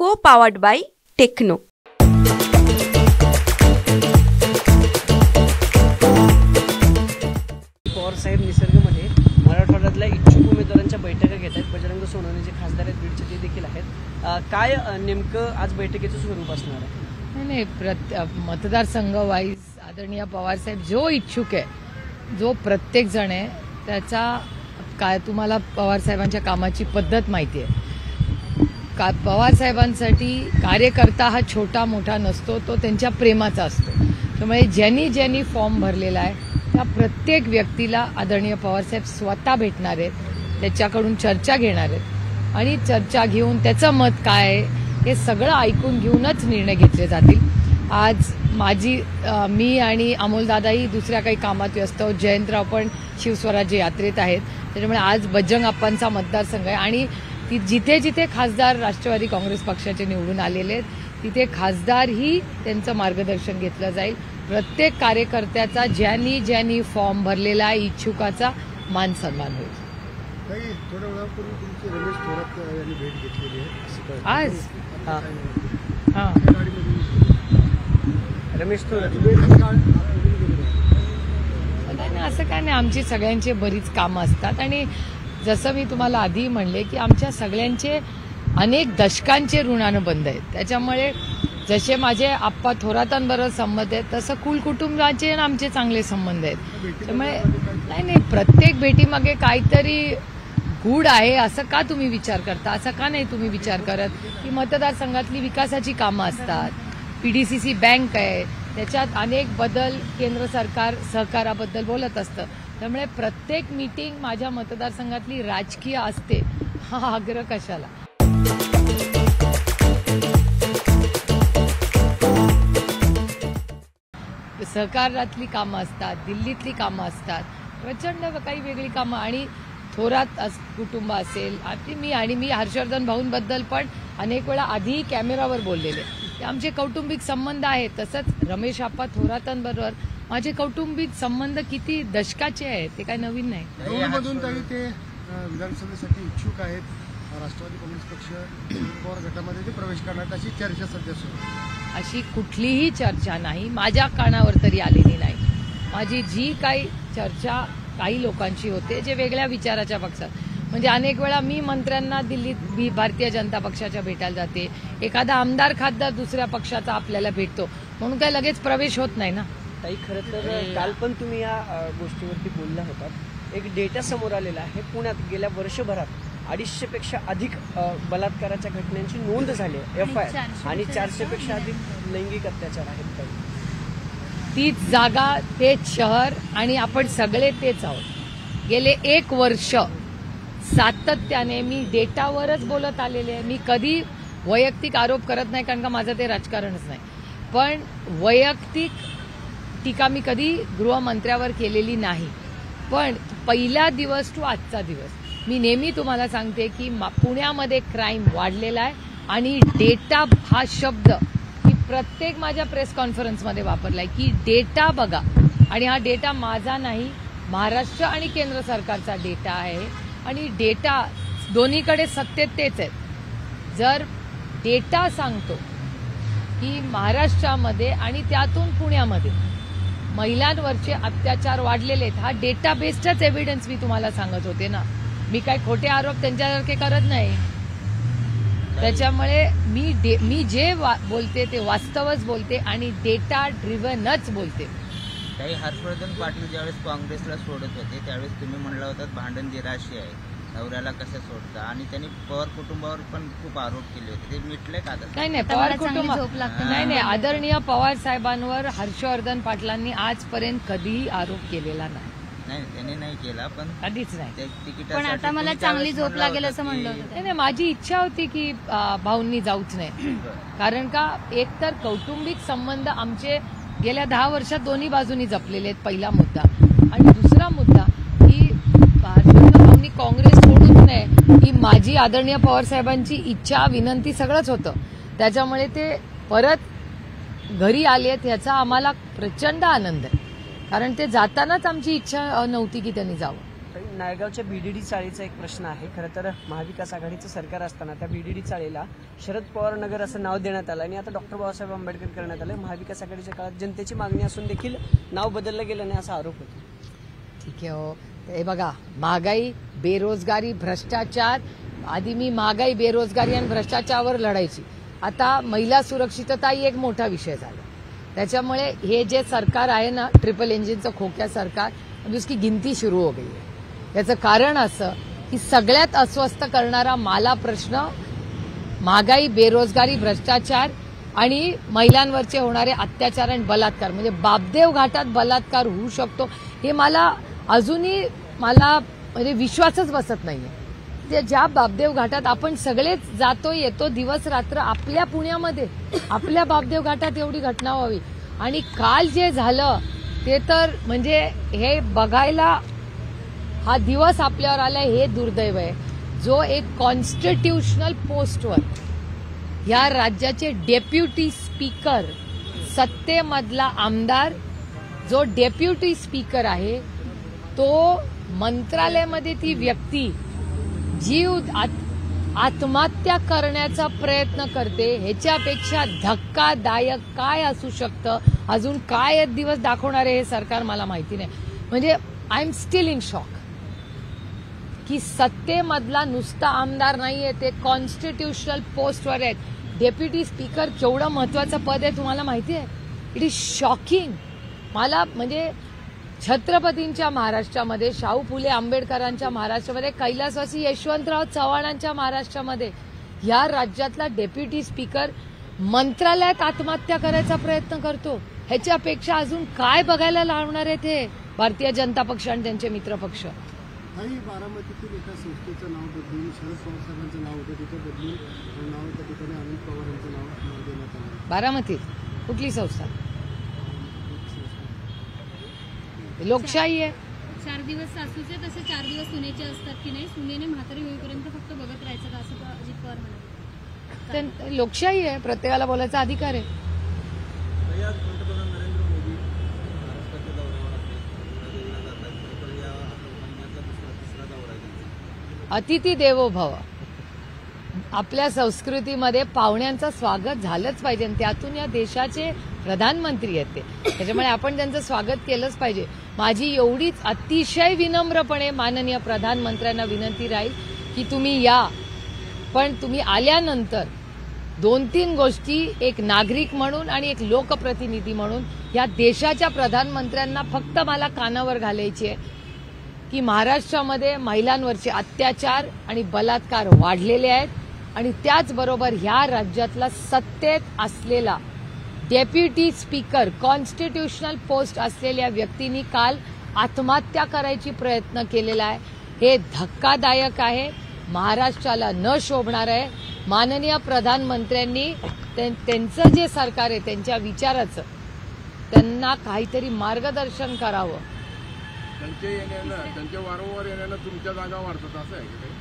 Co-powered by Techno. पवारसाहेब निसर्गमध्ये मराठवाड्यातल्या इच्छुक उमेदवारांच्या बैठका घेत आहेत. बजरंग सोनवणे जे खासदार आहेत बीडचे ते देखील आहेत. काय नेमकं आज बैठकीचं स्वरूप असणार आहे? नाही, मतदारसंघ वाईज आदरणीय पवारसाहेब जो इच्छुक आहे, जो प्रत्येक जण आहे त्याचा काय तुम्हाला पवारसाहेबांच्या कामाची पद्धत माहिती आहे. पवारसाहेबांसाठी कार्यकर्ता हा छोटा मोठा नसतो, तो त्यांच्या प्रेमाचा असतो. त्यामुळे ज्यांनी फॉर्म भरलेला आहे त्या प्रत्येक व्यक्तीला आदरणीय पवारसाहेब स्वतः भेटणार आहेत, त्याच्याकडून चर्चा घेणार आहेत आणि चर्चा घेऊन त्याचं मत काय आहे हे सगळं ऐकून घेऊनच निर्णय घेतले जातील. आज मी आणि अमोलदादाही दुसऱ्या काही कामात व्यस्त आहोत. जयंतराव पण शिवस्वराज्य यात्रेत आहेत. त्याच्यामुळे आज बजरंग अप्पांचा मतदारसंघ आहे आणि जिथे जिथे खासदार राष्ट्रवादी काँग्रेस पक्षाचे निवडून आलेले आहेत तिथे खासदारही त्यांचं मार्गदर्शन घेतलं जाईल. प्रत्येक कार्यकर्त्याचा ज्यांनी फॉर्म भरलेला आहे इच्छुकाचा मान सन्मान होईल. थोड्या वेळापूर्वी तुमची रमेश थोरात यांनी भेट घेतलेली आहे आज रमेश थोरात नाही, असं काय नाही. आमची सगळ्यांची बरीच कामं असतात आणि जसं मी तुम्हाला आधी म्हणले की आमच्या सगळ्यांचे अनेक दशकांचे ऋणानं बंद आहेत. त्याच्यामुळे जसे माझे आप्पा थोरातांबरोबर संबंध आहेत तसं कुटुंबाचे आमचे चांगले संबंध आहेत. त्यामुळे नाही, प्रत्येक भेटीमागे काहीतरी गूढ आहे असं का तुम्ही विचार करता? असं का नाही तुम्ही विचार करत की मतदारसंघातली विकासाची कामं असतात, PDCC बँक आहे, त्याच्यात अनेक बदल केंद्र सरकार सहकाराबद्दल बोलत असतं. त्यामुळे प्रत्येक मीटिंग माझ्या मतदारसंघातली राजकीय असते हा आग्रह कशाला? सहकारातली कामं असतात, दिल्लीतली कामं असतात, प्रचंड काही वेगळी कामं. आणि थोरात कुटुंब असेल, मी हर्षवर्धन भाऊंबद्दल पण अनेक वेळा आधी कॅमेरावर बोललेले. ते आमचे कौटुंबिक संबंध आहेत. तसंच रमेश आप्पा थोरातांबरोबर माझे कौटुंबिक संबंध किती दशकाचे आहेत, ते काय नवीन नाही. दोनमधून तरी ते विधानसभेसाठी इच्छुक आहेत. राष्ट्रवादी काँग्रेस पक्ष पवार गटामध्ये ते प्रवेश करणार अशी चर्चा सध्या सुरू आहे. अशी कुठलीही चर्चा नाही, माझ्या कानावर तरी आलेली नाही. माझी जी काही चर्चा काही लोकांची होते जे वेगळ्या विचाराच्या पक्षात, म्हणजे अनेक वेळा मी मंत्र्यांना दिल्लीत भारतीय जनता पक्षाच्या भेटायला जाते, एखादा आमदार खासदार दुसऱ्या पक्षाचा आपल्याला भेटतो, म्हणून काय लगेच प्रवेश होत नाही ना. ताई, खरं तर काल पण तुम्ही या गोष्टीवरती बोलला होतात. एक डेटा समोर आलेला आहे. पुण्यात गेल्या वर्षभरात 250 पेक्षा अधिक बलात्काराच्या घटनांची नोंद झाली आहे, FIR, आणि 400 पेक्षा अधिक लैंगिक अत्याचार आहेत. तीच जागा, तेच शहर आणि आपण सगळे तेच आहोत. गेले 1 वर्ष सातत्याने मी डेटावरच बोलत आलेले आहे. मी कधी वैयक्तिक आरोप करत नाही, कारण का माझं ते राजकारणच नाही. पण वैयक्तिक टीका मी कधी गृहमंत्र्यावर केलेली नाही. पण पहिला दिवस टू आजचा दिवस मी नेहमी तुम्हाला सांगते की पुण्यामध्ये क्राईम वाढलेला आहे आणि डेटा हा शब्द मी प्रत्येक माझ्या प्रेस कॉन्फरन्समध्ये वापरलाय की डेटा बघा. आणि हा डेटा माझा नाही, महाराष्ट्र आणि केंद्र सरकारचा डेटा आहे. आणि डेटा दोन्हीकडे सत्तेत तेच आहेत. जर डेटा सांगतो की महाराष्ट्रामध्ये आणि त्यातून पुण्यामध्ये महिलांवरचे अत्याचार वाढलेले आहेत, हा डेटा बेस्डच एव्हिडन्स मी तुम्हाला सांगत होते ना. मी काय खोटे आरोप त्यांच्यासारखे करत नाही. त्याच्यामुळे मी जे बोलते ते वास्तवच बोलते आणि डेटा ड्रिव्हनच बोलते. काही हर्षवर्धन पाटील ज्यावेळेस काँग्रेसला सोडत होते त्यावेळेस तुम्ही म्हणला होता भांडण निराशी आहे, नवऱ्याला कसं सोडता, आणि त्यांनी पवार कुटुंबावर पण खूप आरोप केले होते. ते मिटले का? नाही, पवार कुटुंब नाही. आदरणीय पवार साहेबांवर हर्षवर्धन पाटलांनी आजपर्यंत कधीही आरोप केलेला नाही. त्यांनी नाही केला, पण कधीच नाही. पण आता मला चांगली झोप लागेल असं म्हणलं होतं. नाही, माझी इच्छा होती की भाऊंनी जाऊच नाही. कारण का एकतर कौटुंबिक संबंध आमचे गेल्या 10 वर्षात दोन्ही बाजूनी जपलेले आहेत, पहिला मुद्दा. आणि दुसरा मुद्दा की हर्षवर्धन भाऊंनी काँग्रेस सोडूच नये ही माझी आदरणीय पवार साहेबांची इच्छा, विनंती सगळंच होतं. त्याच्यामुळे ते परत घरी आले याचा आम्हाला प्रचंड आनंद आहे. कारण ते जातानाच आमची इच्छा नव्हती की त्यांनी जावं. नायगावच्या बीडीडी चाळीचा एक प्रश्न आहे. खरं तर महाविकास आघाडीचं सरकार असताना त्या बीडीडी चाळीला शरद पवार नगर असं नाव देण्यात आलं आणि आता डॉक्टर बाबासाहेब आंबेडकर करण्यात आलं. महाविकास आघाडीच्या काळात जनतेची मागणी असून देखील नाव बदललं गेलं नाही असा आरोप होतो. ठीक आहे हो. हे बघा, महागाई, बेरोजगारी, भ्रष्टाचार. आधी मी महागाई, बेरोजगारी आणि भ्रष्टाचारावर लढायची. आता महिला सुरक्षितता ही एक मोठा विषय झाला. त्याच्यामुळे हे जे सरकार आहे ना, ट्रिपल इंजिनचं खोक्या सरकार, उसकी गिनती सुरू हो गई है. याचं कारण असं की सगळ्यात अस्वस्थ करणारा मला प्रश्न महागाई, बेरोजगारी, भ्रष्टाचार आणि महिलांवरचे होणारे अत्याचार आणि बलात्कार, म्हणजे बापदेव घाटात बलात्कार होऊ शकतो हे मला अजूनही म्हणजे विश्वासच बसत नाहीये. ज्या बापदेव घाटात आपण सगळेच जातो येतो दिवस रात्र, आपल्या पुण्यामध्ये आपल्या बापदेव घाटात एवढी घटना व्हावी. आणि काल जे झालं ते तर म्हणजे हे बघायला हा दिवस आपल्यावर आलाय हे दुर्दैव आहे. जो एक कॉन्स्टिट्यूशनल पोस्टवर या राज्याचे डेप्युटी स्पीकर, सत्तेमधला आमदार जो डेप्युटी स्पीकर आहे, तो मंत्रालयामध्ये ती व्यक्ती जीव आत्महत्या करण्याचा प्रयत्न करते. ह्याच्यापेक्षा धक्कादायक काय असू शकतं? अजून काय दिवस दाखवणार आहे हे सरकार मला माहिती नाही. म्हणजे I am still in shock की सत्तेमधला नुसता आमदार नाहीये, ते कॉन्स्टिट्यूशनल पोस्टवर आहेत. डेप्युटी स्पीकर केवढं महत्वाचं पद आहे तुम्हाला माहिती आहे? It is shocking. मला म्हणजे छत्रपतींच्या महाराष्ट्रामध्ये, शाहू फुले आंबेडकरांच्या महाराष्ट्रामध्ये, कैलासवासी यशवंतराव चव्हाणांच्या महाराष्ट्रामध्ये या राज्यातला डेप्युटी स्पीकर मंत्रालयात आत्महत्या करायचा प्रयत्न करतो. ह्याच्यापेक्षा अजून काय बघायला लावणार आहेत हे भारतीय जनता पक्ष आणि त्यांचे मित्र पक्ष? बारामतीतील एका संस्थेचं नाव बदलून शरद पवार साहेबांचं नाव होतं, तिथं बदलून नाव त्या ठिकाणी अनिल पवार यांचं नाव देण्यात आलं. बारामतीत कुठली संस्था? लोकशाही आहे. 4 दिवस सासूचे तसे 4 दिवस सुनेचे असतात की नाही? सुनेने म्हातारी होईपर्यंत फक्त बघत राहायचं का, असं अजित पवार म्हणाले. लोकशाही आहे, प्रत्येकाला बोलायचा अधिकार आहे. पंतप्रधान नरेंद्र मोदी महाराष्ट्राच्या दौऱ्यावर तिसरा दौरा आहे. अतिथी देवो भव. आपल्या संस्कृतीमध्ये पाहुण्यांचं स्वागत झालंच पाहिजे. त्यातून या देशाचे प्रधानमंत्री आहेत ते, त्याच्यामुळे आपण त्यांचं स्वागत केलंच पाहिजे. माझी एवढीच अतिशय विनम्रपणे माननीय प्रधानमंत्र्यांना विनंती राहील की तुम्ही या, पण तुम्ही आल्यानंतर 2-3 गोष्टी एक नागरिक म्हणून आणि एक लोकप्रतिनिधी म्हणून या देशाच्या प्रधानमंत्र्यांना फक्त मला कानावर घालायची आहे की महाराष्ट्रामध्ये महिलांवरचे अत्याचार आणि बलात्कार वाढलेले आहेत आणि त्याचबरोबर ह्या राज्यातला सत्तेत असलेला डेप्युटी स्पीकर, कॉन्स्टिट्यूशनल पोस्ट असलेल्या व्यक्तींनी काल आत्महत्या करायची प्रयत्न केलेला आहे. हे धक्कादायक आहे, महाराष्ट्राला न शोभणार आहे. माननीय प्रधानमंत्र्यांनी त्यांचं जे सरकार आहे त्यांच्या विचाराचं त्यांना काहीतरी मार्गदर्शन करावं. त्यांच्या वारंवार येण्यानं तुमच्या जागा वाढतात असं आहे की?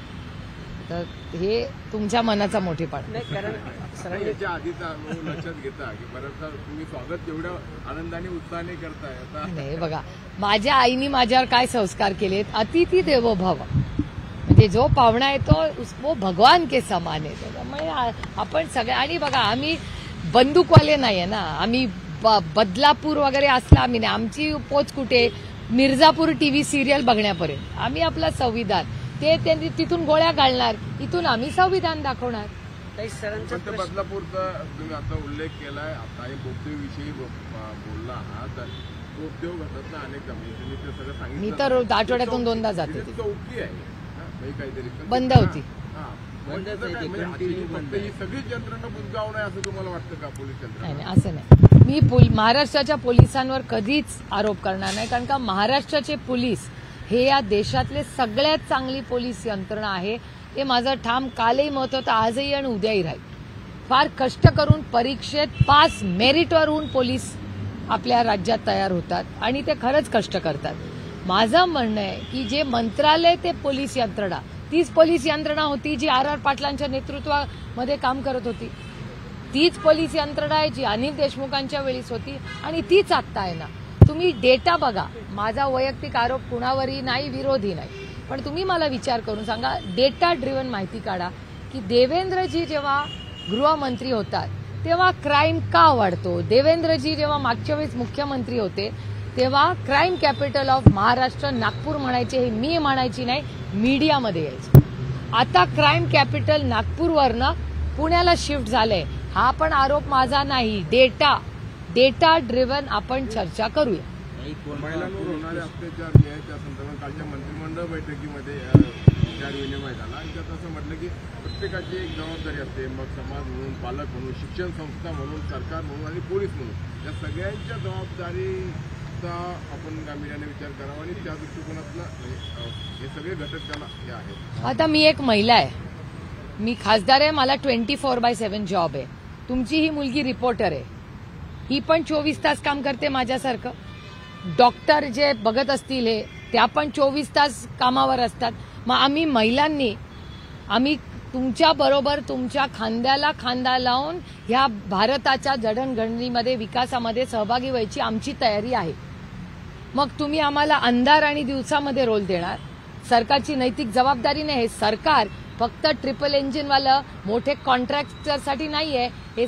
तर हे तुमच्या मनाचा मोठेपणा. नाही, कारण याच्या आधीचा लक्षात घेता की बऱ्याचदा तुम्ही स्वागत एवढ्या आनंदाने उत्साहाने करताय. आता नाही बघा, माझ्या आईनी माझ्यावर काय संस्कार केलेत, अतिथी देवो भव. म्हणजे जो पाहुणा येतो वो भगवान के समान आहे. त्यामुळे आपण सगळे, आणि बघा आम्ही बंदूकवाले नाहीये ना, आम्ही बदलापूर वगैरे असला आम्ही नाही. आमची पोच कुठे? मिर्झापूर टीव्ही सिरियल बघण्यापर्यंत. आम्ही आपलं संविधान, ते तिथून गोळ्या घालणार, इथून आम्ही संविधान दाखवणार. बदलापूरचा तुम्ही आता उल्लेख केलाय, आता बोगदेविषयी बोलला आहात. बोगदेव घातात ना अनेक तुम्ही ते सगळं सांगितलं. मी तर आठवड्यातून 2दा जाते. चौकी आहे काहीतरी बंद होती. ही सगळीच यंत्रणा बुजगावणं असं तुम्हाला वाटतं का? पोलीस यंत्रणा नाही, असं नाही. मी महाराष्ट्राच्या पोलिसांवर कधीच आरोप करणार नाही, कारण का महाराष्ट्राचे पोलीस हे या देशातले सगळ्यात चांगली पोलीस यंत्रणा आहे. हे माझं ठाम कालही मत होतं, आजही आणि उद्याही राहील. फार कष्ट करून परीक्षेत पास मेरिटवर होऊन पोलीस आपल्या राज्यात तयार होतात आणि ते खरंच कष्ट करतात. माझं म्हणणं आहे की जे मंत्रालय ते पोलीस यंत्रणा, तीच पोलीस यंत्रणा होती जी आर पाटलांच्या नेतृत्वामध्ये काम करत होती. तीच पोलीस यंत्रणा आहे जी अनिल देशमुखांच्या वेळीच होती आणि तीच आत्ता आहे ना. तुम्ही डेटा बघा. माझा वैयक्तिक आरोप कुणावरही नाही, विरोधी नाही. पण तुम्ही मला विचार करून सांगा, डेटा ड्रिव्हन माहिती काढा की देवेंद्रजी जेव्हा गृहमंत्री होतात तेव्हा क्राईम का वाढतो. देवेंद्रजी जेव्हा मागच्या वेळेस मुख्यमंत्री होते तेव्हा crime capital of Maharashtra Nagpur म्हणायचे, हे मी म्हणायची नाही, मीडियामध्ये यायचे. आता क्राईम कॅपिटल नागपूरवरनं पुण्याला शिफ्ट झालंय. हा पण आरोप माझा नाही, डेटा ड्रिव्हन आपण चर्चा करूया. महिलांवर होणारे अत्याचार जे आहे त्या संदर्भात कालच्या मंत्रिमंडळ बैठकीमध्ये विचार विनिमय झाला आणि त्यात असं म्हटलं की प्रत्येकाची एक जबाबदारी असते, मग समाज म्हणून, पालक म्हणून, शिक्षण संस्था म्हणून, सरकार म्हणून आणि पोलीस म्हणून या सगळ्यांच्या जबाबदारीचा आपण गांभीर्याने विचार करावा आणि त्या दृष्टिकोनातनं हे सगळे घटक त्याला हे आहेत. आता मी एक महिला आहे, मी खासदार आहे, मला 24/7 जॉब आहे. तुमची ही मुलगी रिपोर्टर आहे, ही पण 24 तास काम करते माझ्यासारखं. डॉक्टर जे बघत असतील हे त्या पण 24 तास कामावर असतात. मग आम्ही महिलांनी आम्ही तुमच्या बरोबर तुमच्या खांद्याला खांदा लावून ह्या भारताच्या जडणघडणीमध्ये विकासामध्ये सहभागी व्हायची आमची तयारी आहे. मग तुम्ही आम्हाला अंधार आणि दिवसामध्ये रोल देणार. सरकारची नैतिक जबाबदारी नाही. हे सरकार फक्त ट्रिपल इंजिनवालं मोठे कॉन्ट्रॅक्टरसाठी नाहीये. हे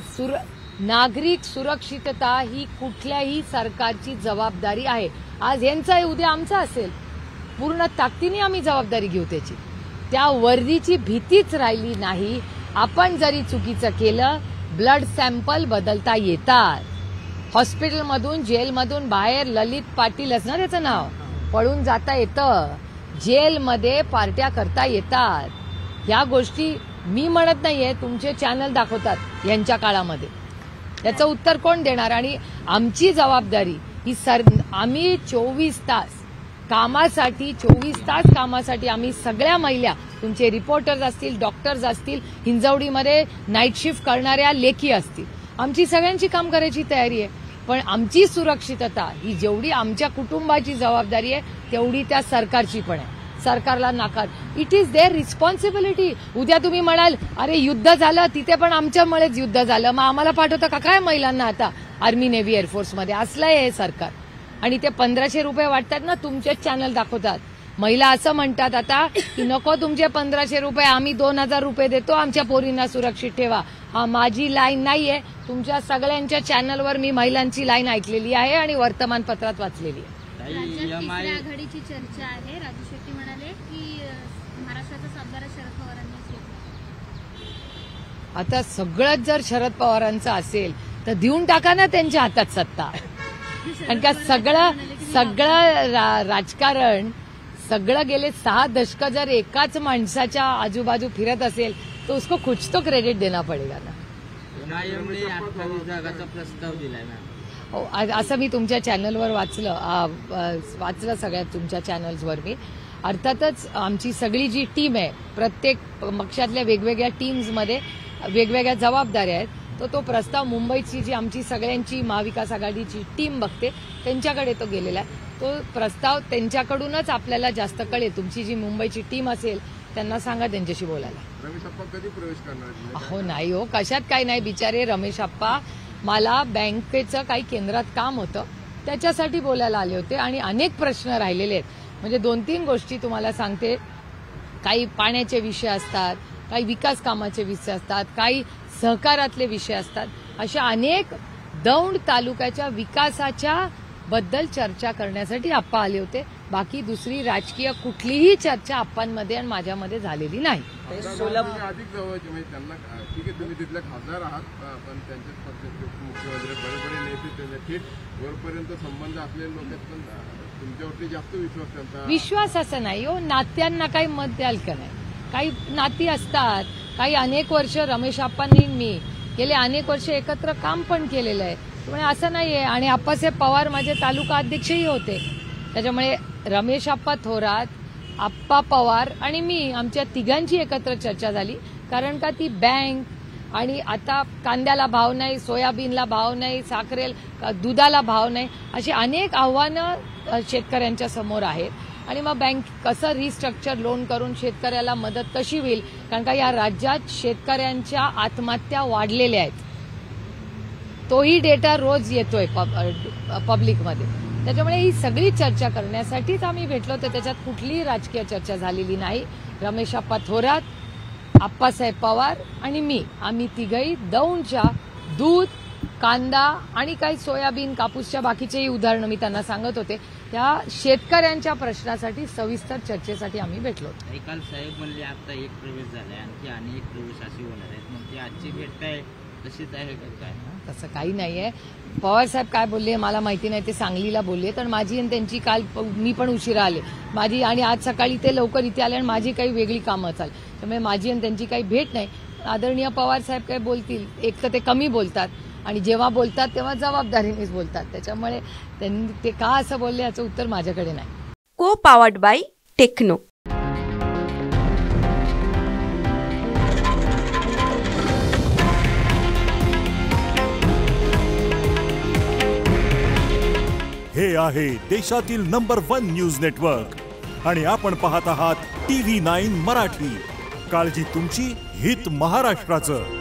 नागरिक सुरक्षितता ही कुठल्याही सरकारची जबाबदारी आहे. आज यांचं आहे, उद्या आमचं असेल. पूर्ण ताकदीने आम्ही जबाबदारी घेऊ त्याची. त्या वर्दीची भीतीच राहिली नाही. आपण जरी चुकीचं केलं, ब्लड सॅम्पल बदलता येतात. हॉस्पिटलमधून जेलमधून बाहेर ललित पाटील असणार त्याचं नाव, पळून जाता येतं. जेलमध्ये पार्ट्या करता येतात. या गोष्टी मी म्हणत नाहीये, तुमचे चॅनल दाखवतात यांच्या काळामध्ये. याचं उत्तर कोण देणार. आणि आमची जबाबदारी ही आम्ही 24 तास कामासाठी आम्ही सगळ्या महिला, तुमचे रिपोर्टर्स असतील, डॉक्टर्स असतील, हिंजवडीमध्ये नाईट शिफ्ट करणाऱ्या लेखी असतील, आमची सगळ्यांची काम करायची तयारी आहे. पण आमची सुरक्षितता ही जेवढी आमच्या कुटुंबाची जबाबदारी आहे तेवढी त्या सरकारची पण आहे. सरकारला नाकार. It is their responsibility. उद्या तुम्ही म्हणाल अरे युद्ध झालं, तिथे पण आमच्यामुळेच युद्ध झालं, मग आम्हाला पाठवता का काय महिलांना आता आर्मी, नेव्ही, एअरफोर्समध्ये. असलंय हे सरकार. आणि ते 1500 रुपये वाटतात ना, तुमचेच चॅनल दाखवतात. महिला असं म्हणतात आता की नको तुमचे 1500 रुपये, आम्ही 2000 रुपये देतो, आमच्या पोरींना सुरक्षित ठेवा. हा माझी लाईन नाहीये. तुमच्या सगळ्यांच्या चॅनलवर मी महिलांची लाईन ऐकलेली आहे आणि वर्तमानपत्रात वाचलेली आहे. राज्यात तिसऱ्या आघाडीची चर्चा आहे. राजू शेट्टी म्हणाले की महाराष्ट्राचा सातबारा शरद पवारांनीच घेतला. आता सगळंच जर शरद पवारांचं असेल तर देऊन टाका ना त्यांच्या हातात सत्ता. आणि का सगळं राजकारण सगळं गेले 6 दशक जर एकाच माणसाच्या आजूबाजू फिरत असेल तर उसको कुछ तो क्रेडिट देना पडेगा ना. 28 जागाचा प्रस्ताव दिलाय मॅम. हो, असं मी तुमच्या चॅनलवर वाचलं सगळ्यात तुमच्या चॅनल्सवर मी. अर्थातच आमची सगळी जी टीम आहे, प्रत्येक पक्षातल्या वेगवेगळ्या टीम्समध्ये वेगवेगळ्या जबाबदाऱ्या आहेत. तो प्रस्ताव मुंबईची जी आमची सगळ्यांची महाविकास आघाडीची टीम बघते त्यांच्याकडे तो गेलेला आहे. तो प्रस्ताव त्यांच्याकडूनच आपल्याला जास्त कळेल. तुमची जी मुंबईची टीम असेल त्यांना सांगा त्यांच्याशी बोलायला. रमेश अप्पा कधी प्रवेश करणार? हो नाही हो, कशात काही नाही. बिचारे रमेश अप्पा मला बँकेचं काही केंद्रात काम होतं त्याच्यासाठी बोलायला आले होते आणि अनेक प्रश्न राहिलेले आहेत. म्हणजे 2-3 गोष्टी तुम्हाला सांगते. काही पाण्याचे विषय असतात, काही विकास कामाचे विषय असतात, काही सहकारातले विषय असतात. अशा अनेक दौंड तालुक्याच्या विकासाच्या बद्दल चर्चा करण्यासाठी आप्पा आले होते. बाकी दुसरी राजकीय कुठलीही चर्चा आप्पांमध्ये आणि माझ्यामध्ये झालेली नाही. अधिक जवळचे म्हणजे त्यांना ठीक आहे, तुम्ही तिथले खासदार आहात, पण त्यांच्याच पक्षाचे मुख्यमंत्री बरे नेते त्यांचे थेट वरपर्यंत संबंध असलेले लोक आहेत, पण तुमच्यावरती जास्त विश्वास त्यांचा. विश्वास असं नाही हो, नात्यांना काही मत द्याल का नाही. काही नाती असतात. काही अनेक वर्ष रमेश आप्पांनी मी गेले अनेक वर्ष एकत्र काम पण केलेलं आहे. त्यामुळे असं नाहीये. आणि आप्पासाहेब पवार माझे तालुका अध्यक्षही होते. त्याच्यामुळे रमेश आप्पा थोरात, आप्पा पवार आणि मी आमच्या तिघांची एकत्र चर्चा झाली. कारण का ती बँक आणि आता कांद्याला भाव नाही, सोयाबीनला भाव नाही, साखरेला दुधाला भाव नाही, अशी अनेक आव्हानं शेतकऱ्यांच्या समोर आहेत. आणि मग बँक कसं रिस्ट्रक्चर लोन करून शेतकऱ्याला मदत कशी होईल. कारण का या राज्यात शेतकऱ्यांच्या आत्महत्या वाढलेल्या आहेत. तोही डेटा रोज येतोय पब्लिकमध्ये. त्याच्यामुळे ही सगळी चर्चा करण्यासाठीच आम्ही भेटलो होतो. त्याच्यात कुठलीही राजकीय चर्चा झालेली नाही. रमेश आप्पा थोरात, आप्पासाहेब पवार आणि मी, आम्ही तिघही दौंडच्या दूध, कांदा आणि काही सोयाबीन, कापूसच्या बाकीचेही उदाहरणं मी त्यांना सांगत होते, त्या शेतकऱ्यांच्या प्रश्नासाठी सविस्तर चर्चेसाठी आम्ही भेटलो होतो. काल साहेब म्हणले आता एक प्रवेश झालाय, आणखी अनेक प्रवेश असे होणार आहेत, मग ती आजची भेट काय तशीच आहे का काय? तसं काही नाहीये. पवार साहेब काय बोलले मला माहिती नाही, ते सांगलीला बोलले. तर माझी आणि त्यांची काल मी पण उशिरा आले माझी, आणि आज सकाळी ते लवकर इथे आले आणि माझी काही वेगळी कामं चालली, त्यामुळे माझी आणि त्यांची काही भेट नाही. आदरणीय पवार साहेब काय बोलतील, एक तर ते कमी बोलतात आणि जेव्हा बोलतात तेव्हा जबाबदारीनेच बोलतात. त्याच्यामुळे त्यांनी ते का असं बोलले याचं उत्तर माझ्याकडे नाही. को पावर्ड बाय टेक्नो. हे आहे देशातील नंबर 1 न्यूज नेटवर्क आणि आपण पाहत आहात TV9 मराठी. काळजी तुमची, हित महाराष्ट्राचं.